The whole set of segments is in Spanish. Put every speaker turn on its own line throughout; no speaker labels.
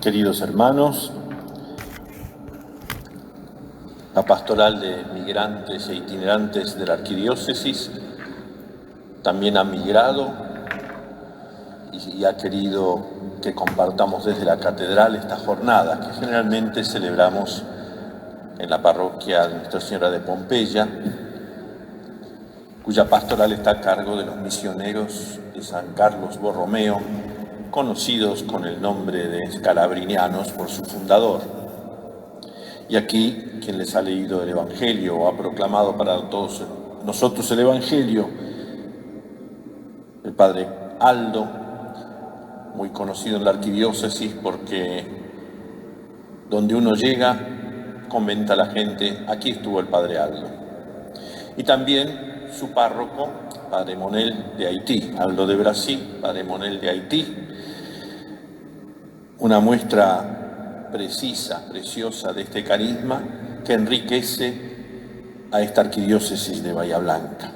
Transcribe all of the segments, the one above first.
Queridos hermanos, la pastoral de migrantes e itinerantes de la arquidiócesis también ha migrado y ha querido que compartamos desde la catedral esta jornada que generalmente celebramos en la parroquia de Nuestra Señora de Pompeya, cuya pastoral está a cargo de los misioneros de San Carlos Borromeo, conocidos con el nombre de escalabrinianos por su fundador. Y aquí, quien les ha leído el Evangelio o ha proclamado para todos nosotros el Evangelio, el padre Aldo, muy conocido en la arquidiócesis porque donde uno llega, comenta a la gente, aquí estuvo el padre Aldo. Y también su párroco, padre Monel de Haití, Aldo de Brasil, padre Monel de Haití, una muestra precisa, preciosa de este carisma que enriquece a esta arquidiócesis de Bahía Blanca.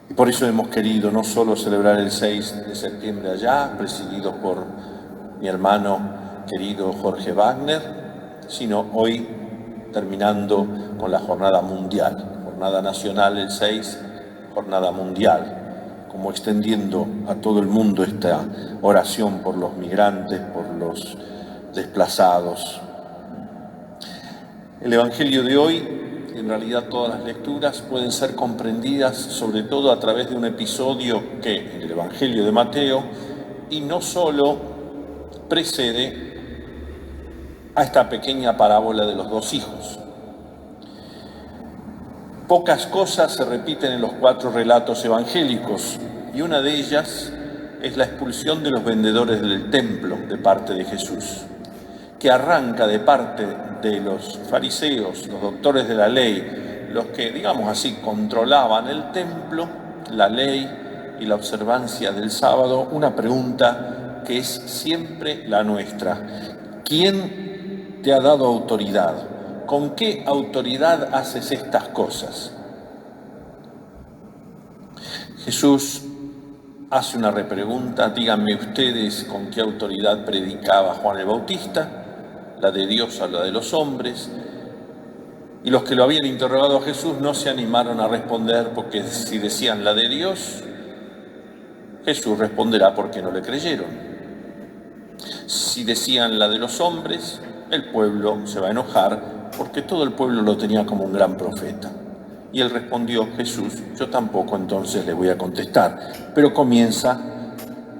Y por eso hemos querido no solo celebrar el 6 de septiembre allá, presidido por mi hermano querido Jorge Wagner, sino hoy terminando con la jornada mundial, jornada nacional el 6, jornada mundial, como extendiendo a todo el mundo esta oración por los migrantes, por los desplazados. El Evangelio de hoy, en realidad todas las lecturas pueden ser comprendidas sobre todo a través de un episodio que en el Evangelio de Mateo, y no solo precede a esta pequeña parábola de los dos hijos. Pocas cosas se repiten en los 4 relatos evangélicos y una de ellas es la expulsión de los vendedores del templo de parte de Jesús, que arranca de parte de los fariseos, los doctores de la ley, los que, digamos así, controlaban el templo, la ley y la observancia del sábado, una pregunta que es siempre la nuestra. ¿Quién te ha dado autoridad? ¿Con qué autoridad haces estas cosas? Jesús hace una repregunta, díganme ustedes con qué autoridad predicaba Juan el Bautista, la de Dios o la de los hombres. Y los que lo habían interrogado a Jesús no se animaron a responder porque si decían la de Dios, Jesús responderá porque no le creyeron. Si decían la de los hombres, el pueblo se va a enojar porque todo el pueblo lo tenía como un gran profeta. Y él respondió, Jesús, yo tampoco entonces le voy a contestar. Pero comienza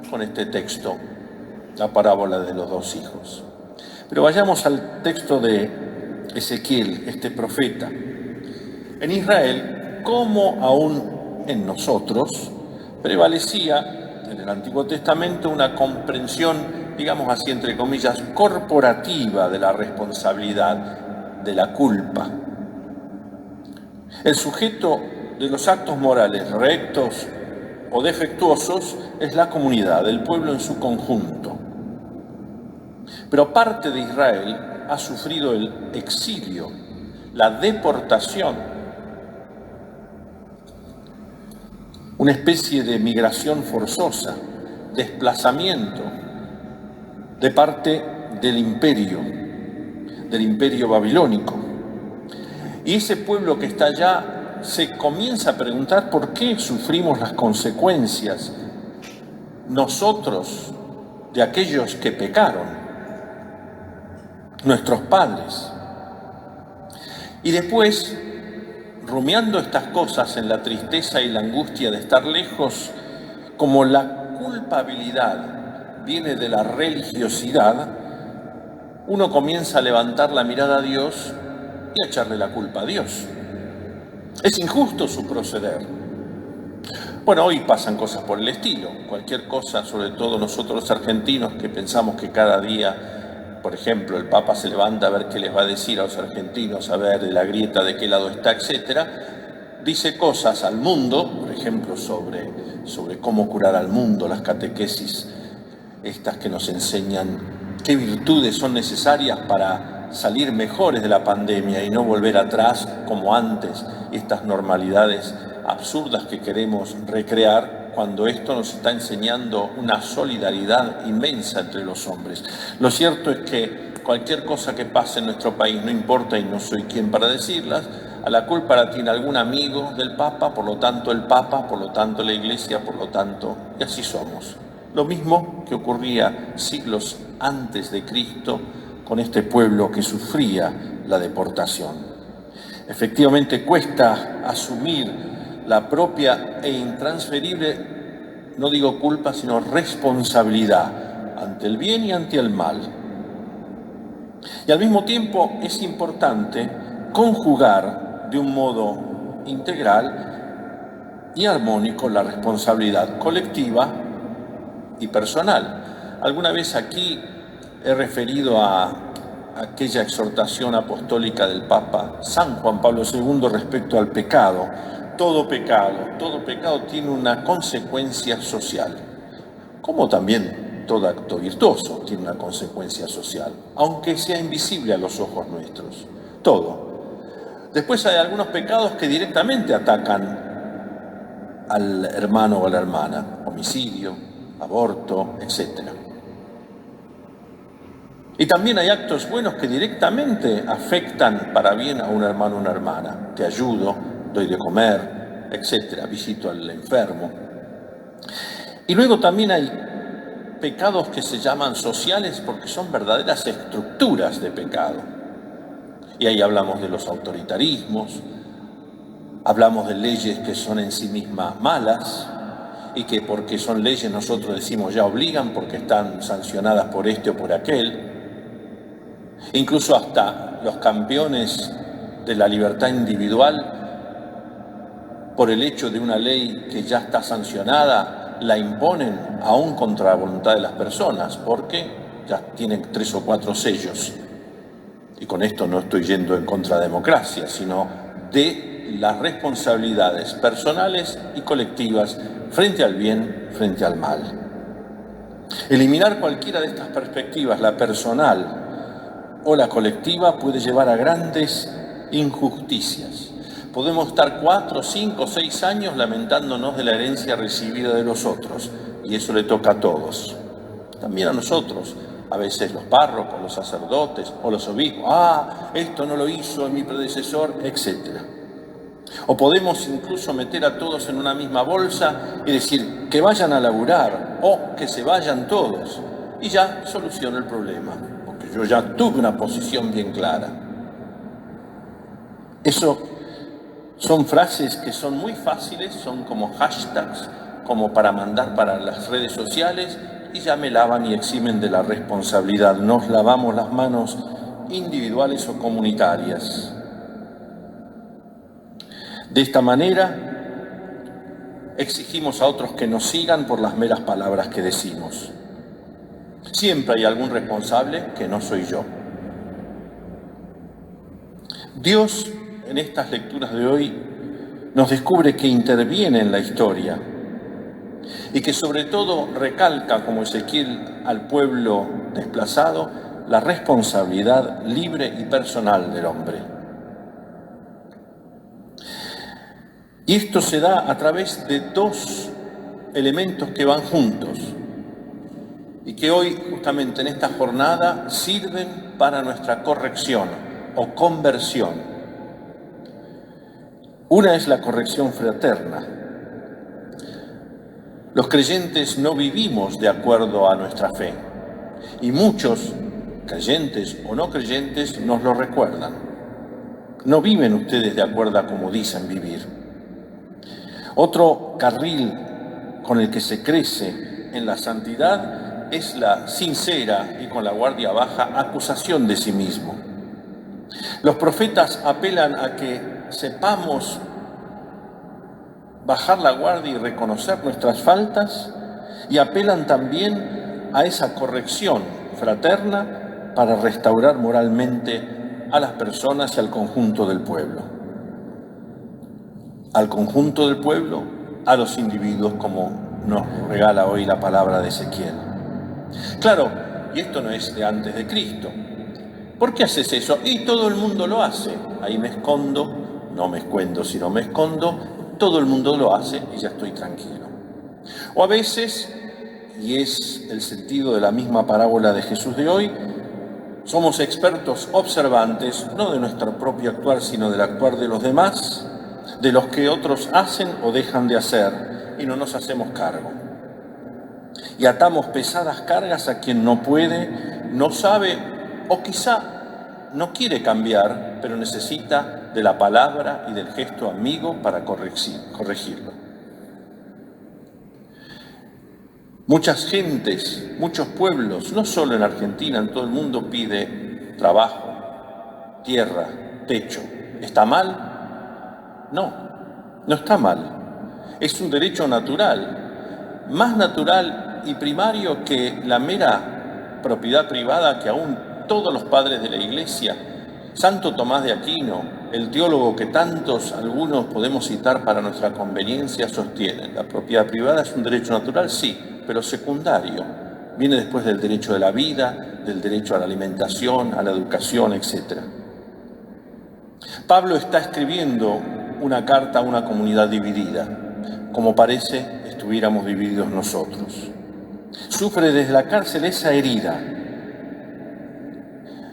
con este texto, la parábola de los dos hijos. Pero vayamos al texto de Ezequiel, este profeta. En Israel, como aún en nosotros, prevalecía en el Antiguo Testamento una comprensión, digamos así, entre comillas, corporativa de la responsabilidad, de la culpa. El sujeto de los actos morales rectos o defectuosos es la comunidad, el pueblo en su conjunto. Pero parte de Israel ha sufrido el exilio, la deportación, una especie de migración forzosa, desplazamiento de parte del imperio babilónico. Y ese pueblo que está allá se comienza a preguntar por qué sufrimos las consecuencias nosotros de aquellos que pecaron, nuestros padres. Y después, rumiando estas cosas en la tristeza y la angustia de estar lejos, como la culpabilidad viene de la religiosidad, uno comienza a levantar la mirada a Dios y a echarle la culpa a Dios. Es injusto su proceder. Bueno, hoy pasan cosas por el estilo. Cualquier cosa, sobre todo nosotros los argentinos, que pensamos que cada día, por ejemplo, el Papa se levanta a ver qué les va a decir a los argentinos, a ver de la grieta de qué lado está, etcétera, dice cosas al mundo, por ejemplo, sobre cómo curar al mundo, las catequesis, estas que nos enseñan qué virtudes son necesarias para salir mejores de la pandemia y no volver atrás como antes, estas normalidades absurdas que queremos recrear. cuando esto nos está enseñando una solidaridad inmensa entre los hombres. Lo cierto es que cualquier cosa que pase en nuestro país, no importa y no soy quien para decirlas, a la culpa la tiene algún amigo del Papa, por lo tanto el Papa, por lo tanto la Iglesia, por lo tanto, y así somos. Lo mismo que ocurría siglos antes de Cristo con este pueblo que sufría la deportación. Efectivamente cuesta asumir la propia e intransferible, no digo culpa, sino responsabilidad ante el bien y ante el mal. Y al mismo tiempo es importante conjugar de un modo integral y armónico la responsabilidad colectiva y personal. Alguna vez aquí he referido a aquella exhortación apostólica del Papa San Juan Pablo II respecto al pecado. Todo pecado tiene una consecuencia social, como también todo acto virtuoso tiene una consecuencia social, aunque sea invisible a los ojos nuestros. Todo. Después hay algunos pecados que directamente atacan al hermano o a la hermana, homicidio, aborto, etc. Y también hay actos buenos que directamente afectan para bien a un hermano o una hermana. Te ayudo, doy de comer, etc. Visito al enfermo. Y luego también hay pecados que se llaman sociales porque son verdaderas estructuras de pecado. Y ahí hablamos de los autoritarismos, hablamos de leyes que son en sí mismas malas y que porque son leyes nosotros decimos ya obligan porque están sancionadas por este o por aquel. Incluso hasta los campeones de la libertad individual, por el hecho de una ley que ya está sancionada, la imponen aún contra la voluntad de las personas porque ya tienen 3 o 4 sellos. Y con esto no estoy yendo en contra de la democracia, sino de las responsabilidades personales y colectivas frente al bien, frente al mal. Eliminar cualquiera de estas perspectivas, la personal o la colectiva, puede llevar a grandes injusticias. Podemos estar 4, 5, 6 años lamentándonos de la herencia recibida de los otros, y eso le toca a todos, también a nosotros. A veces los párrocos, los sacerdotes o los obispos, esto no lo hizo mi predecesor, etc. O podemos incluso meter a todos en una misma bolsa y decir que vayan a laburar o que se vayan todos y ya soluciona el problema, porque yo ya tuve una posición bien clara. Eso son frases que son muy fáciles, son como hashtags, como para mandar para las redes sociales, y ya me lavan y eximen de la responsabilidad. Nos lavamos las manos individuales o comunitarias. De esta manera, exigimos a otros que nos sigan por las meras palabras que decimos. Siempre hay algún responsable que no soy yo. Dios, en estas lecturas de hoy, nos descubre que interviene en la historia y que sobre todo recalca, como Ezequiel al pueblo desplazado, la responsabilidad libre y personal del hombre. Y esto se da a través de 2 elementos que van juntos y que hoy, justamente en esta jornada, sirven para nuestra corrección o conversión. Una es la corrección fraterna. Los creyentes no vivimos de acuerdo a nuestra fe y muchos, creyentes o no creyentes, nos lo recuerdan. No viven ustedes de acuerdo a como dicen vivir. Otro carril con el que se crece en la santidad es la sincera y con la guardia baja acusación de sí mismo. Los profetas apelan a que sepamos bajar la guardia y reconocer nuestras faltas, y apelan también a esa corrección fraterna para restaurar moralmente a las personas y al conjunto del pueblo. Al conjunto del pueblo, a los individuos, como nos regala hoy la palabra de Ezequiel. Claro, y esto no es de antes de Cristo. ¿Por qué haces eso? Y todo el mundo lo hace. Ahí me escondo, no me escondo, sino me escondo. Todo el mundo lo hace y ya estoy tranquilo. O a veces, y es el sentido de la misma parábola de Jesús de hoy, somos expertos observantes, no de nuestro propio actuar, sino del actuar de los demás, de los que otros hacen o dejan de hacer, y no nos hacemos cargo. Y atamos pesadas cargas a quien no puede, no sabe o quizá no quiere cambiar, pero necesita de la palabra y del gesto amigo para corregirlo. Muchas gentes, muchos pueblos, no solo en Argentina, en todo el mundo pide trabajo, tierra, techo. ¿Está mal? No, no está mal. Es un derecho natural, más natural y primario que la mera propiedad privada que aún todos los padres de la Iglesia, Santo Tomás de Aquino, el teólogo que algunos podemos citar para nuestra conveniencia, sostienen. La propiedad privada es un derecho natural, sí, pero secundario. Viene después del derecho de la vida, del derecho a la alimentación, a la educación, etc. Pablo está escribiendo una carta a una comunidad dividida, como parece estuviéramos divididos nosotros. Sufre desde la cárcel esa herida.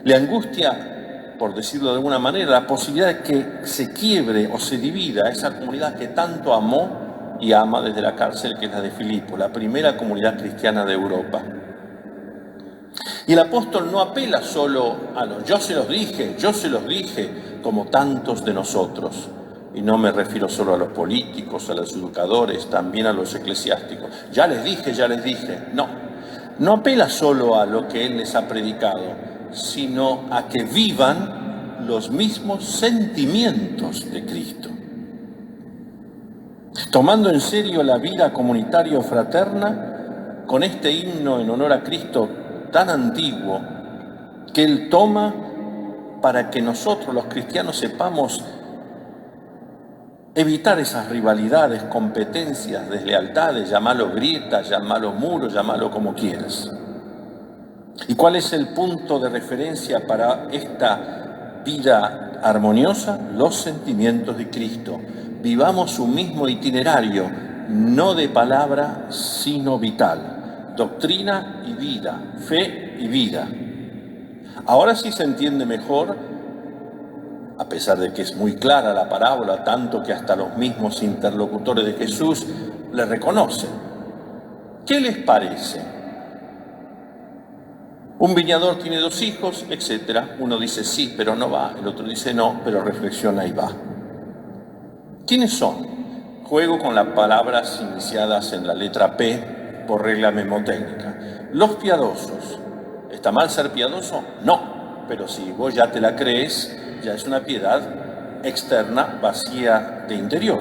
Le angustia, por decirlo de alguna manera, la posibilidad de que se quiebre o se divida esa comunidad que tanto amó y ama desde la cárcel, que es la de Filipo, la primera comunidad cristiana de Europa. Y el apóstol no apela solo a los yo se los dije, como tantos de nosotros. Y no me refiero solo a los políticos, a los educadores, también a los eclesiásticos. Ya les dije. No apela solo a lo que él les ha predicado, sino a que vivan los mismos sentimientos de Cristo. Tomando en serio la vida comunitaria o fraterna, con este himno en honor a Cristo tan antiguo, que él toma para que nosotros los cristianos sepamos evitar esas rivalidades, competencias, deslealtades, llamarlo grietas, llamarlo muros, llamarlo como quieras. ¿Y cuál es el punto de referencia para esta vida armoniosa? Los sentimientos de Cristo. Vivamos un mismo itinerario, no de palabra, sino vital. Doctrina y vida, fe y vida. Ahora sí se entiende mejor, a pesar de que es muy clara la parábola, tanto que hasta los mismos interlocutores de Jesús le reconocen. ¿Qué les parece? Un viñador tiene 2 hijos, etc. Uno dice sí, pero no va. El otro dice no, pero reflexiona y va. ¿Quiénes son? Juego con las palabras iniciadas en la letra P por regla memotécnica. Los piadosos. ¿Está mal ser piadoso? No, pero si vos ya te la crees, ya es una piedad externa, vacía de interior.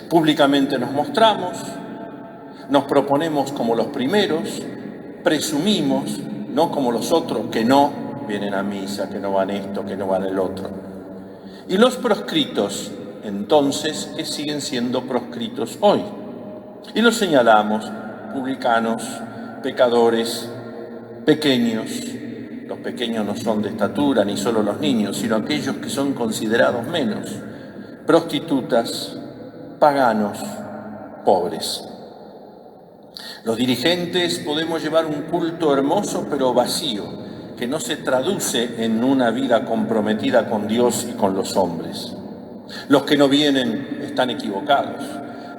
Públicamente nos mostramos, nos proponemos como los primeros, presumimos, no como los otros que no vienen a misa, que no van esto, que no van el otro. Y los proscritos, entonces, que siguen siendo proscritos hoy. Y los señalamos, publicanos, pecadores, pequeños. Los pequeños no son de estatura, ni solo los niños, sino aquellos que son considerados menos. Prostitutas, paganos, pobres. Los dirigentes podemos llevar un culto hermoso pero vacío, que no se traduce en una vida comprometida con Dios y con los hombres. Los que no vienen están equivocados.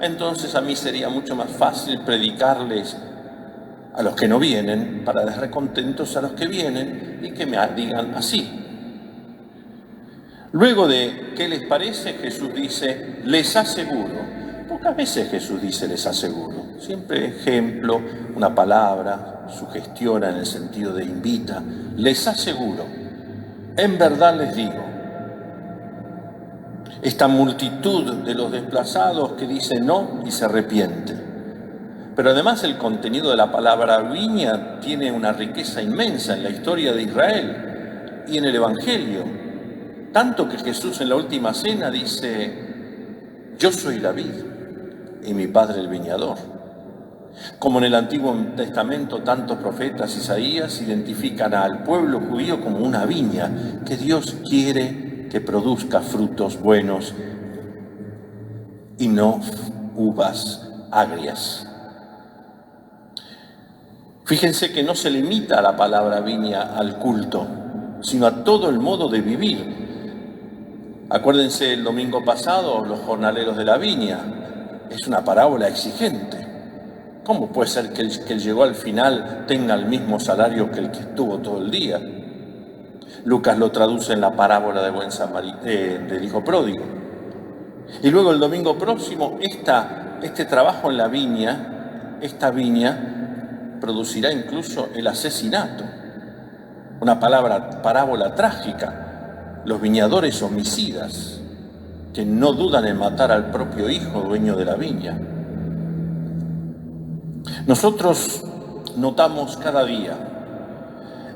Entonces a mí sería mucho más fácil predicarles a los que no vienen para darles contentos a los que vienen y que me digan así. Luego de ¿qué les parece? Jesús dice, les aseguro. Pocas veces Jesús dice les aseguro. Siempre ejemplo, una palabra, sugestiona en el sentido de invita. Les aseguro, en verdad les digo. Esta multitud de los desplazados que dice no y se arrepiente. Pero además el contenido de la palabra viña tiene una riqueza inmensa en la historia de Israel y en el Evangelio. Tanto que Jesús en la última cena dice, yo soy la vid y mi Padre el viñador. Como en el Antiguo Testamento tantos profetas, Isaías, identifican al pueblo judío como una viña que Dios quiere que produzca frutos buenos y no uvas agrias. Fíjense que no se limita a la palabra viña al culto, sino a todo el modo de vivir. Acuérdense el domingo pasado, los jornaleros de la viña. Es una parábola exigente. ¿Cómo puede ser que el que llegó al final tenga el mismo salario que el que estuvo todo el día? Lucas lo traduce en la parábola del hijo pródigo. Y luego el domingo próximo, este trabajo en la viña, esta viña, producirá incluso el asesinato. Una parábola trágica. Los viñadores homicidas, que no dudan en matar al propio hijo dueño de la viña. Nosotros notamos cada día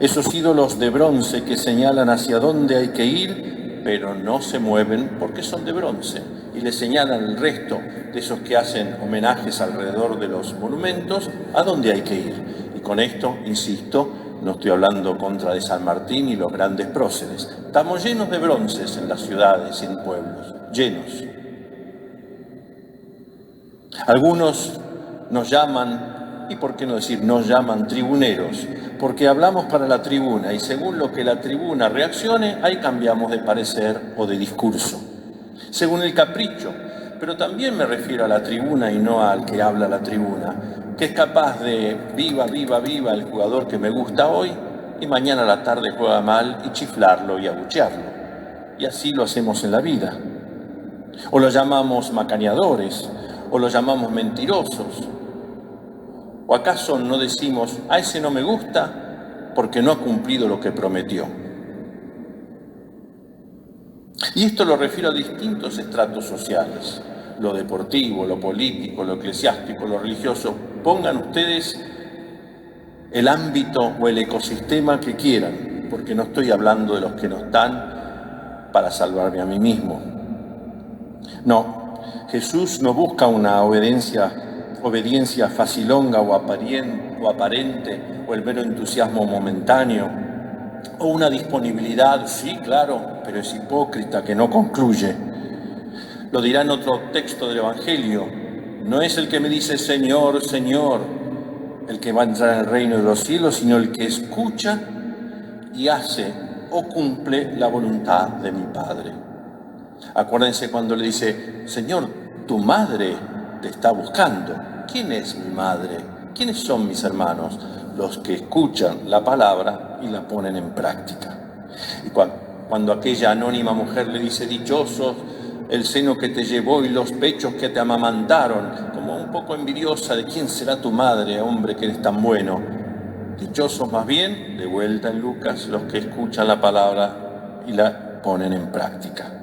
esos ídolos de bronce que señalan hacia dónde hay que ir, pero no se mueven porque son de bronce, y le señalan el resto de esos que hacen homenajes alrededor de los monumentos a dónde hay que ir. Y con esto, insisto, no estoy hablando contra de San Martín y los grandes próceres. Estamos llenos de bronces en las ciudades y en pueblos, llenos. Algunos nos llaman, y por qué no decir nos llaman tribuneros, porque hablamos para la tribuna y según lo que la tribuna reaccione, ahí cambiamos de parecer o de discurso, según el capricho. Pero también me refiero a la tribuna y no al que habla la tribuna, que es capaz de viva, viva, viva el jugador que me gusta hoy y mañana a la tarde juega mal y chiflarlo y abuchearlo. Y así lo hacemos en la vida. O lo llamamos macaneadores, o lo llamamos mentirosos. ¿O acaso no decimos, a ese no me gusta porque no ha cumplido lo que prometió? Y esto lo refiero a distintos estratos sociales, lo deportivo, lo político, lo eclesiástico, lo religioso. Pongan ustedes el ámbito o el ecosistema que quieran, porque no estoy hablando de los que no están para salvarme a mí mismo. No, Jesús no busca una obediencia facilonga o aparente, o el mero entusiasmo momentáneo, o una disponibilidad, sí, claro, pero es hipócrita, que no concluye. Lo dirá en otro texto del Evangelio: no es el que me dice Señor, Señor, el que va a entrar en el reino de los cielos, sino el que escucha y hace o cumple la voluntad de mi Padre. Acuérdense cuando le dice, Señor, tu madre te está buscando. ¿Quién es mi madre? ¿Quiénes son mis hermanos? Los que escuchan la palabra y la ponen en práctica. Y cuando aquella anónima mujer le dice, dichosos el seno que te llevó y los pechos que te amamantaron, como un poco envidiosa de quién será tu madre, hombre, que eres tan bueno. Dichosos más bien, de vuelta en Lucas, los que escuchan la palabra y la ponen en práctica.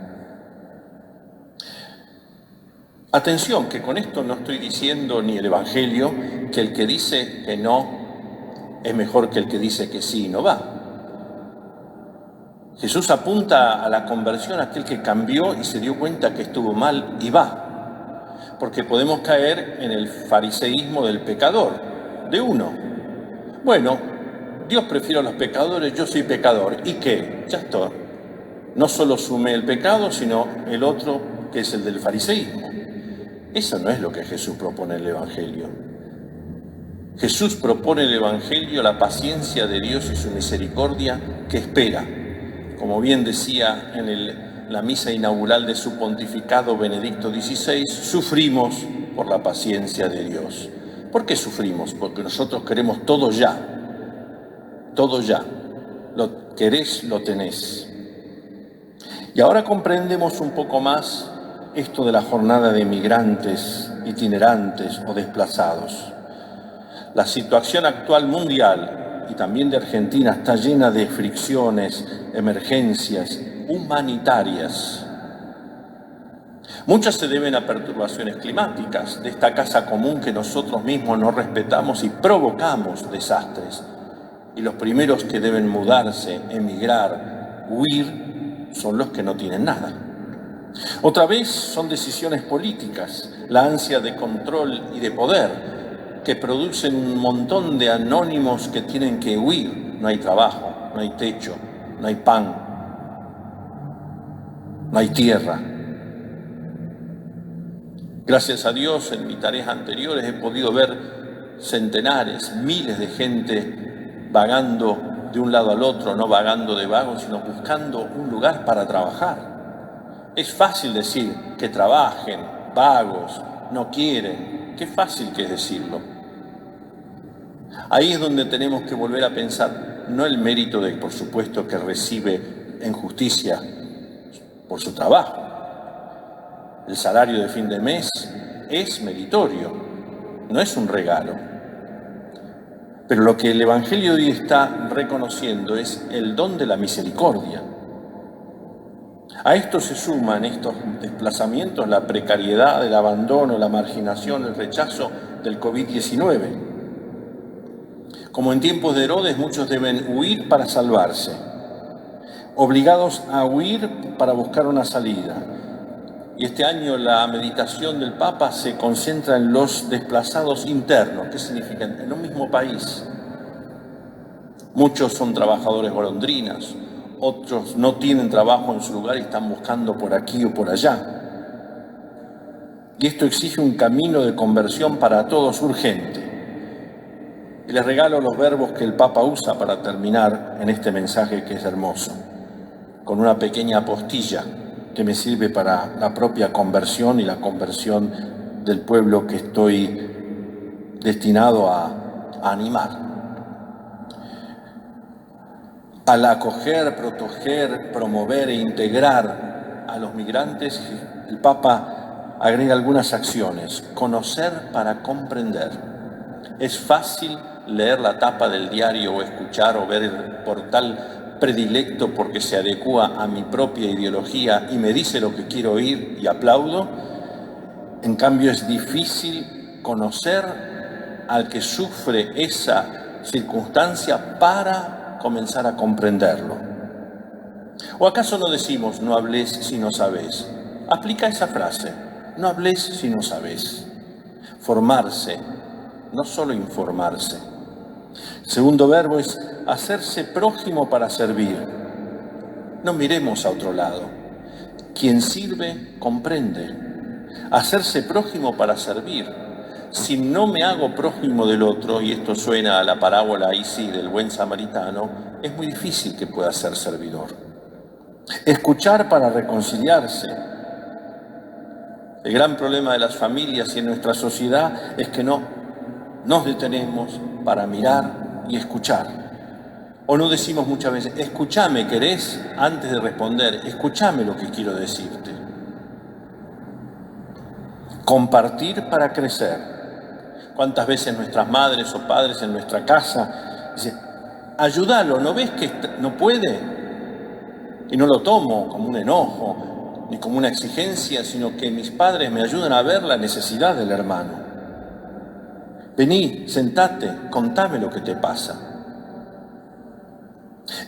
Atención, que con esto no estoy diciendo ni el Evangelio que el que dice que no es mejor que el que dice que sí y no va. Jesús apunta a la conversión a aquel que cambió y se dio cuenta que estuvo mal y va. Porque podemos caer en el fariseísmo del pecador, de uno. Bueno, Dios prefiere a los pecadores, yo soy pecador. ¿Y qué? Ya está. No solo sumé el pecado, sino el otro que es el del fariseísmo. Eso no es lo que Jesús propone en el Evangelio. Jesús propone en el Evangelio la paciencia de Dios y su misericordia que espera. Como bien decía en la misa inaugural de su pontificado Benedicto XVI, sufrimos por la paciencia de Dios. ¿Por qué sufrimos? Porque nosotros queremos todo ya. Todo ya. Lo querés, lo tenés. Y ahora comprendemos un poco más esto de la jornada de migrantes, itinerantes o desplazados. La situación actual mundial y también de Argentina está llena de fricciones, emergencias humanitarias. Muchas se deben a perturbaciones climáticas, de esta casa común que nosotros mismos no respetamos y provocamos desastres. Y los primeros que deben mudarse, emigrar, huir, son los que no tienen nada. Otra vez son decisiones políticas, la ansia de control y de poder, que producen un montón de anónimos que tienen que huir. No hay trabajo, no hay techo, no hay pan, no hay tierra. Gracias a Dios, en mis tareas anteriores he podido ver centenares, miles de gente vagando de un lado al otro, no vagando de vagos, sino buscando un lugar para trabajar. Es fácil decir que trabajen, vagos, no quieren. Qué fácil que es decirlo. Ahí es donde tenemos que volver a pensar, no el mérito de, por supuesto, que recibe en justicia por su trabajo. El salario de fin de mes es meritorio, no es un regalo. Pero lo que el Evangelio de hoy está reconociendo es el don de la misericordia. A esto se suman estos desplazamientos, la precariedad, el abandono, la marginación, el rechazo del COVID-19. Como en tiempos de Herodes, muchos deben huir para salvarse, obligados a huir para buscar una salida. Y este año la meditación del Papa se concentra en los desplazados internos. ¿Qué significan? En un mismo país. Muchos son trabajadores golondrinas, otros no tienen trabajo en su lugar y están buscando por aquí o por allá. Y esto exige un camino de conversión para todos urgente. Y les regalo los verbos que el Papa usa para terminar en este mensaje que es hermoso, con una pequeña apostilla que me sirve para la propia conversión y la conversión del pueblo que estoy destinado a animar. Al acoger, proteger, promover e integrar a los migrantes, el Papa agrega algunas acciones. Conocer para comprender. Es fácil leer la tapa del diario o escuchar o ver el portal predilecto porque se adecúa a mi propia ideología y me dice lo que quiero oír y aplaudo. En cambio, es difícil conocer al que sufre esa circunstancia para comenzar a comprenderlo. ¿O acaso no decimos, no hables si no sabes? Aplica esa frase, no hables si no sabes. Formarse, no solo informarse. El segundo verbo es hacerse prójimo para servir. No miremos a otro lado. Quien sirve, comprende. Hacerse prójimo para servir. Si no me hago prójimo del otro, y esto suena a la parábola ahí sí del buen samaritano, es muy difícil que pueda ser servidor. Escuchar para reconciliarse. El gran problema de las familias y en nuestra sociedad es que no nos detenemos para mirar y escuchar. O no decimos muchas veces, escúchame, ¿querés? Antes de responder, escúchame lo que quiero decirte. Compartir para crecer. ¿Cuántas veces nuestras madres o padres en nuestra casa dicen, ayúdalo, ¿no ves que no puede? Y no lo tomo como un enojo ni como una exigencia, sino que mis padres me ayudan a ver la necesidad del hermano. Vení, sentate, contame lo que te pasa.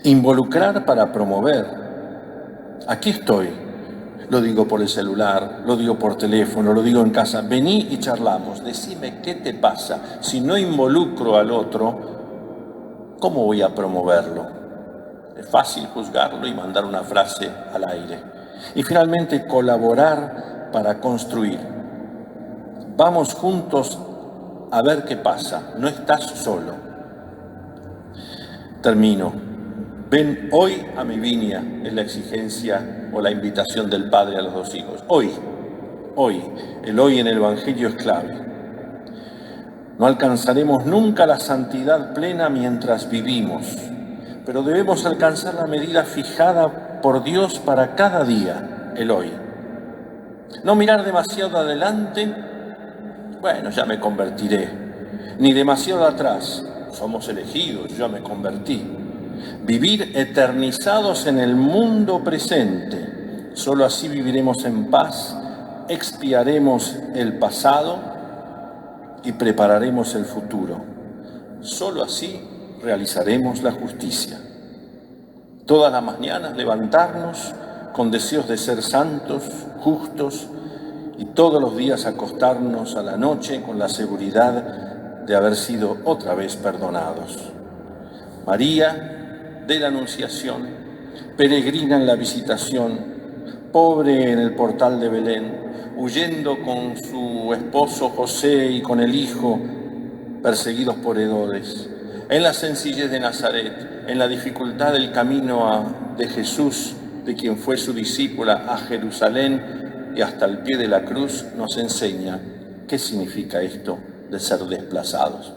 Involucrar para promover. Aquí estoy. Lo digo por el celular, lo digo por teléfono, lo digo en casa. Vení y charlamos, decime qué te pasa. Si no involucro al otro, ¿cómo voy a promoverlo? Es fácil juzgarlo y mandar una frase al aire. Y finalmente, colaborar para construir. Vamos juntos a ver qué pasa. No estás solo. Termino. Ven hoy a mi viña, es la exigencia o la invitación del Padre a los dos hijos. Hoy. El hoy en el Evangelio es clave. No alcanzaremos nunca la santidad plena mientras vivimos, pero debemos alcanzar la medida fijada por Dios para cada día, el hoy. No mirar demasiado adelante, bueno, ya me convertiré, ni demasiado atrás, somos elegidos, ya me convertí. Vivir eternizados en el mundo presente. Solo así viviremos en paz, expiaremos el pasado y prepararemos el futuro. Solo así realizaremos la justicia. Todas las mañanas levantarnos con deseos de ser santos, justos, y todos los días acostarnos a la noche con la seguridad de haber sido otra vez perdonados. María de la Anunciación, peregrina en la Visitación, pobre en el portal de Belén, huyendo con su esposo José y con el hijo, perseguidos por Herodes, en la sencillez de Nazaret, en la dificultad del camino de Jesús, de quien fue su discípula, a Jerusalén y hasta el pie de la cruz, nos enseña qué significa esto de ser desplazados.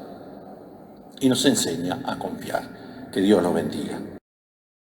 Y nos enseña a confiar. Que Dios los bendiga.